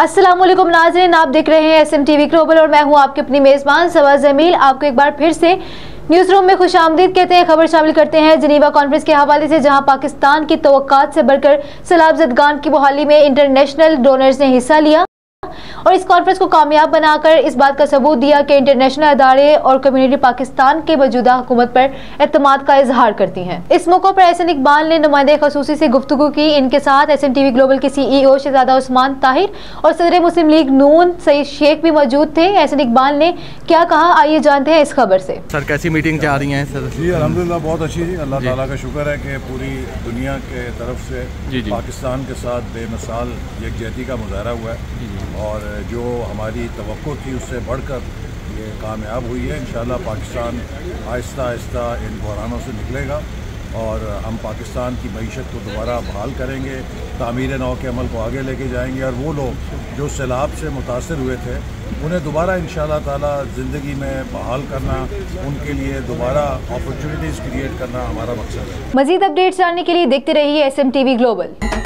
अस्सलामुअलैकुम नाज़रीन, आप देख रहे हैं SMTV ग्लोबल और मैं हूं आपकी अपनी मेज़बान सबा जमील। आपको एक बार फिर से न्यूज़ रूम में खुशामदीद कहते हैं। खबर शामिल करते हैं जिनीवा कॉन्फ्रेंस के हवाले से, जहां पाकिस्तान की तवक्कात से बढ़कर सैलाब ज़दगान की बहाली में इंटरनेशनल डोनर्स ने हिस्सा लिया और इस कॉन्फ्रेंस को कामयाब बनाकर इस बात का सबूत दिया कि इंटरनेशनल अदारे और कम्युनिटी पाकिस्तान के मौजूदा हुकूमत पर एतमाद का इजहार करती हैं। इस मौके पर एहसन इकबाल ने नुमाइंदे खसूसी से गुफ्तगू की। इनके साथ SMTV ग्लोबल के CEO शहजादा उस्मान ताहिर और सदर मुस्लिम लीग नून सईद शेख भी मौजूद थे। एहसन इकबाल ने क्या कहा, आइए जानते हैं इस खबर से। सर, कैसी मीटिंग जा रही है सर? जी अल्हम्दुलिल्लाह बहुत अच्छी जी। अल्लाह ताला का शुक्र है कि पूरी दुनिया के तरफ से पाकिस्तान के साथ बेमिसाल यकजहती का मुजाहरा हुआ है और जो हमारी तवक्को थी उससे बढ़कर ये कामयाब हुई है। इंशाल्लाह पाकिस्तान आहिस्ता आहिस्ता इन बहरानों से निकलेगा और हम पाकिस्तान की मईशत को दोबारा बहाल करेंगे, तामीर नौ के अमल को आगे लेके जाएंगे और वो लोग जो सैलाब से मुतासर हुए थे उन्हें दोबारा इंशाल्लाह ताला ज़िंदगी में बहाल करना, उनके लिए दोबारा अपॉर्चुनिटीज़ क्रिएट करना हमारा मकसद है। मज़ीद अपडेट्स जानने के लिए देखते रहिए SMTV ग्लोबल।